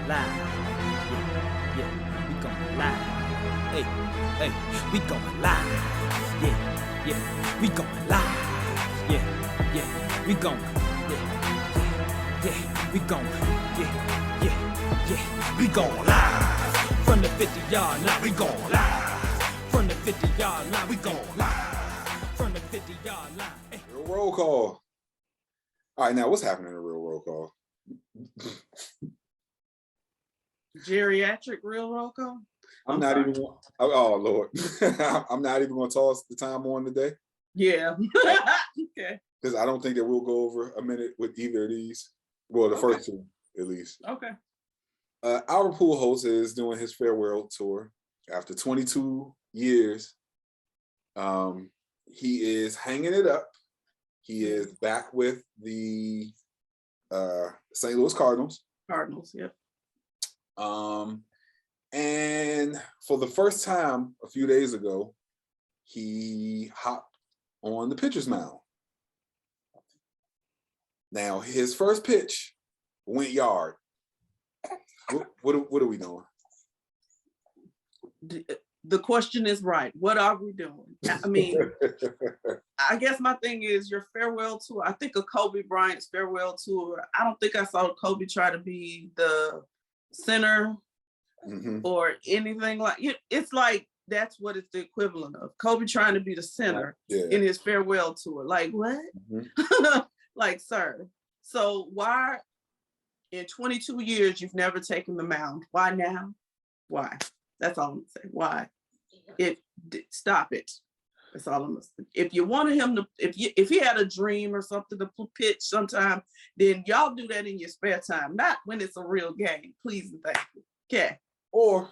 live. Yeah, yeah, we going live. Hey, hey, we going live. Yeah, yeah, we going live. Yeah, yeah, we going. Yeah, yeah, we going. Yeah, yeah, yeah, we going live. From the 50-yard line, we going live. From the 50-yard line, we going live. From the 50-yard line. Hey. Real roll call. All right, now what's happening in a real roll call? Geriatric real roll call? I'm not even. Oh Lord, I'm not even going to toss the time on today. Yeah. Okay. Because I don't think that we'll go over a minute with either of these. Well, the first two at least. Okay. Albert Pujols is doing his farewell tour after 22 years. He is hanging it up. He is back with the St. Louis Cardinals. Cardinals, yep. And for the first time a few days ago, he hopped on the pitcher's mound. Now, his first pitch went yard. What are we doing? The question is right. What are we doing? I mean, I guess my thing is your farewell tour. I think of Kobe Bryant's farewell tour. I don't think I saw Kobe try to be the center or anything like it. It's like that's what it's the equivalent of. Kobe trying to be the center in his farewell tour. Like what? Like, sir. So why in 22 years you've never taken the mound? Why now? Why? That's all I'm gonna say. Why? Stop it. That's all I'm gonna say. If you wanted him to, if he had a dream or something to pitch sometime, then y'all do that in your spare time, not when it's a real game. Please and thank you. Okay. Or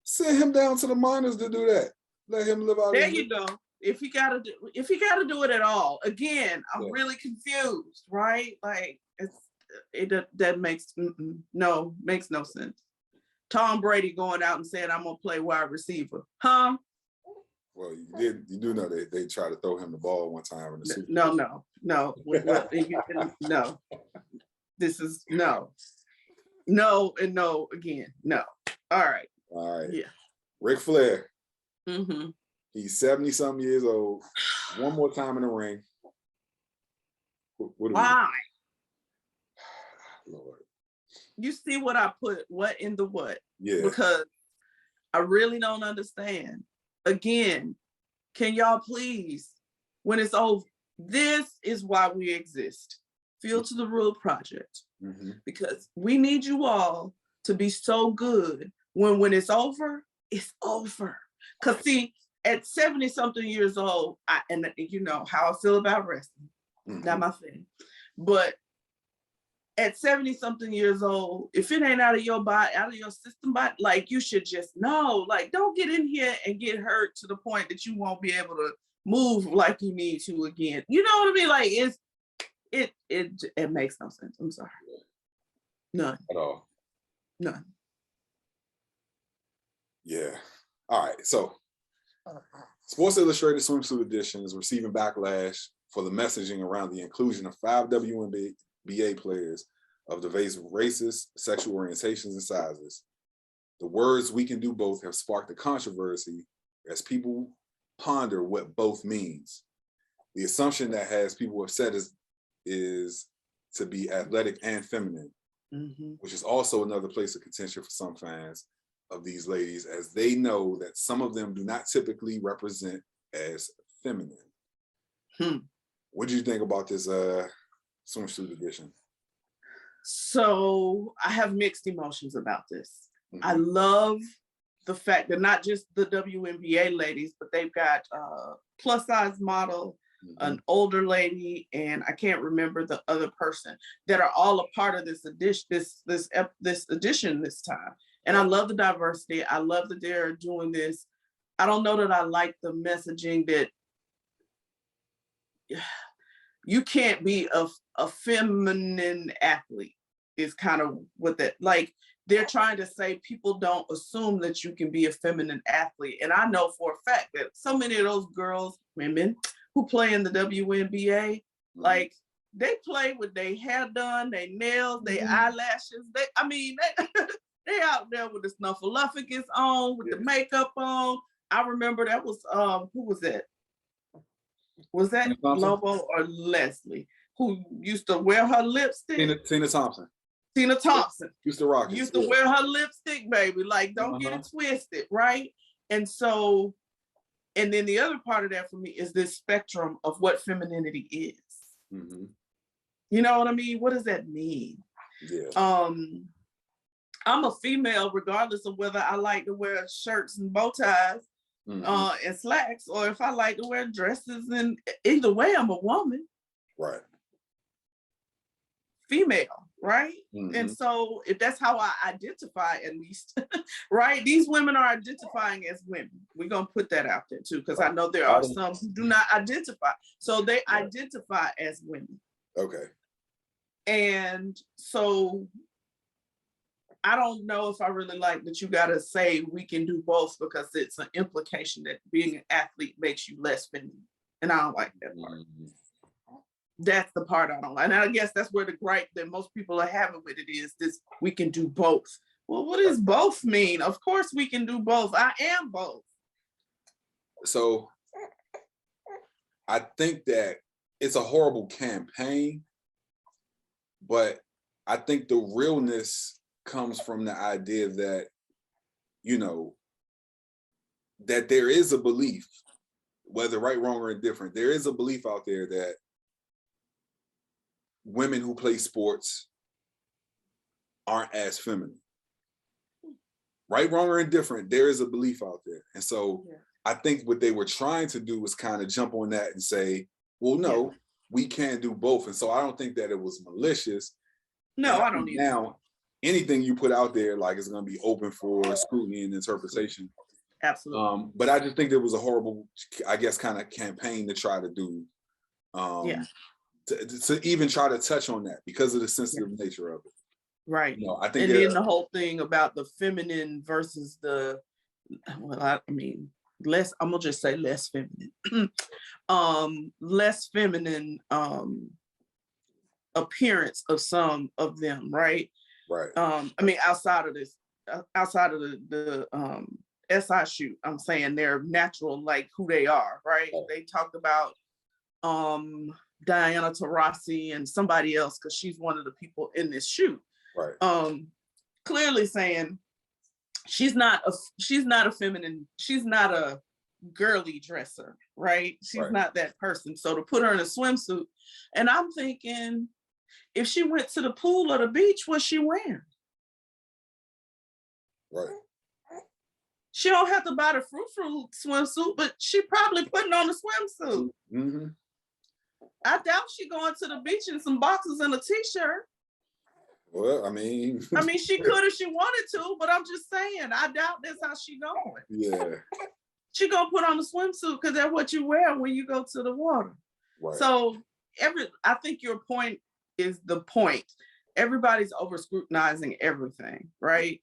send him down to the minors to do that. Let him live out. There you go. If he gotta do it at all. Again, I'm really confused, right? Like that makes no sense. Tom Brady going out and saying I'm gonna play wide receiver, huh? Well, you do know they tried to throw him the ball one time in the Super Bowl. No. This is no and no again. No. All right. Yeah. Ric Flair. Mm-hmm. He's 70-something years old. One more time in the ring. Why? Lord. You see what I put? What in the what? Yeah. Because I really don't understand. Again, can y'all please, when it's over, this is why we exist. Field to the Rule Project. Because we need you all to be so good when it's over, it's over. Because see, at 70-something years old, and you know how I feel about wrestling, not my thing. But at 70-something years old, if it ain't out of your body, out of your system, like you should just know, like don't get in here and get hurt to the point that you won't be able to move like you need to again. You know what I mean? Like it makes no sense. I'm sorry. None. At all. None. Yeah. All right. So Sports Illustrated Swimsuit Edition is receiving backlash for the messaging around the inclusion of 5 WNBA players of diverse races, sexual orientations, and sizes. The words "we can do both" have sparked a controversy as people ponder what both means. The assumption that has people upset is to be athletic and feminine, which is also another place of contention for some fans of these ladies, as they know that some of them do not typically represent as feminine. What do you think about this swimsuit edition? So I have mixed emotions about this. I love the fact that not just the WNBA ladies, but they've got a plus size model, an older lady, and I can't remember the other person, that are all a part of this edition this time. And I love the diversity. I love that they're doing this. I don't know that I like the messaging that you can't be a feminine athlete is kind of what that, like they're trying to say people don't assume that you can be a feminine athlete. And I know for a fact that so many of those girls, women who play in the WNBA, like they play with their hair done, their nails, their eyelashes. They out there with the snuffleupagus on, with the makeup on. I remember that was who was that? Was that Lobo or Leslie who used to wear her lipstick? Tina Thompson. Tina Thompson used to rock it. Used to wear her lipstick, baby. Like, don't get it twisted, right? And so, and then the other part of that for me is this spectrum of what femininity is. Mm-hmm. You know what I mean? What does that mean? Yeah. I'm a female, regardless of whether I like to wear shirts and bow ties and slacks, or if I like to wear dresses. And either way, I'm a woman. Right. Female, right? And so if that's how I identify, at least, right? These women are identifying as women. We're going to put that out there too, because I know there are some who do not identify. So they identify as women. Okay. And so I don't know if I really like that you got to say we can do both, because it's an implication that being an athlete makes you less feminine. And I don't like that part. That's the part I don't like. And I guess that's where the gripe that most people are having with it is this: we can do both. Well, what does both mean? Of course we can do both. I am both. So I think that it's a horrible campaign, but I think the realness comes from the idea that, you know, that there is a belief, whether right, wrong, or indifferent, there is a belief out there that women who play sports aren't as feminine. Right, wrong, or indifferent, there is a belief out there. And so I think what they were trying to do was kind of jump on that and say, well, no, we can do both. And so I don't think that it was malicious. No, I don't either. Now, anything you put out there, like, is going to be open for scrutiny and interpretation. Absolutely. But I just think there was a horrible, I guess, kind of campaign to try to do. To even try to touch on that because of the sensitive nature of it. Right. You know, I think and then the whole thing about the feminine versus the, well, I mean, less, I'm gonna just say less feminine. Less feminine appearance of some of them, right? Right. I mean, outside of this, outside of the SI shoot, I'm saying they're natural, like who they are, right? They talked about Diana Taurasi and somebody else, because she's one of the people in this shoot. Right. Clearly saying she's not a feminine, she's not a girly dresser, right? She's not that person. So to put her in a swimsuit, and I'm thinking, if she went to the pool or the beach, what's she wearing? Right. She don't have to buy the frou-frou swimsuit, but she probably putting on a swimsuit. Mm-hmm. I doubt she going to the beach in some boxers and a t-shirt. Well, I mean, she could if she wanted to, but I'm just saying, I doubt that's how she going. Yeah. She gonna put on a swimsuit because that's what you wear when you go to the water. Right. So I think your point is the point. Everybody's over scrutinizing everything, right?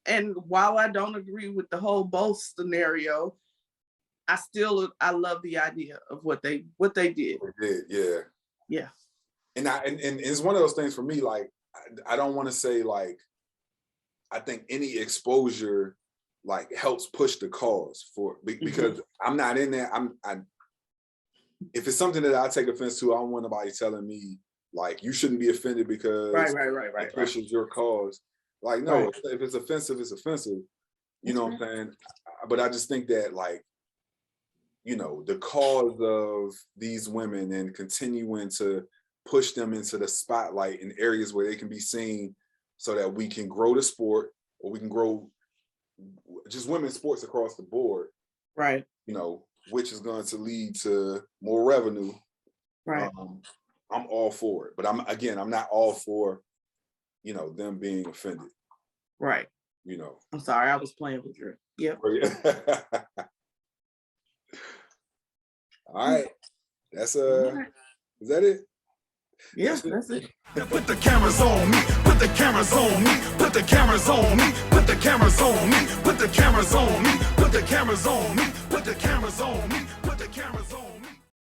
And while I don't agree with the whole both scenario, I love the idea of what they did. They did, yeah. Yeah. And it's one of those things for me, like, I don't want to say, like, I think any exposure, like, helps push the cause for, because I'm not in there. If it's something that I take offense to, I don't want nobody telling me, like, you shouldn't be offended because it pushes your cause. Like, no, if it's offensive, it's offensive. You know what I'm saying? But I just think that, like, you know, the cause of these women and continuing to push them into the spotlight in areas where they can be seen so that we can grow the sport, or we can grow just women's sports across the board. Right. You know, which is going to lead to more revenue. Right. I'm all for it. But I'm not all for, you know, them being offended. Right. You know. I'm sorry, I was playing with you. Yep. All right. That's is that it? Yeah, that's it. Put the cameras on me, put the cameras on me, put the cameras on me, put the cameras on me, put the cameras on me, put the cameras on me, put the cameras on me.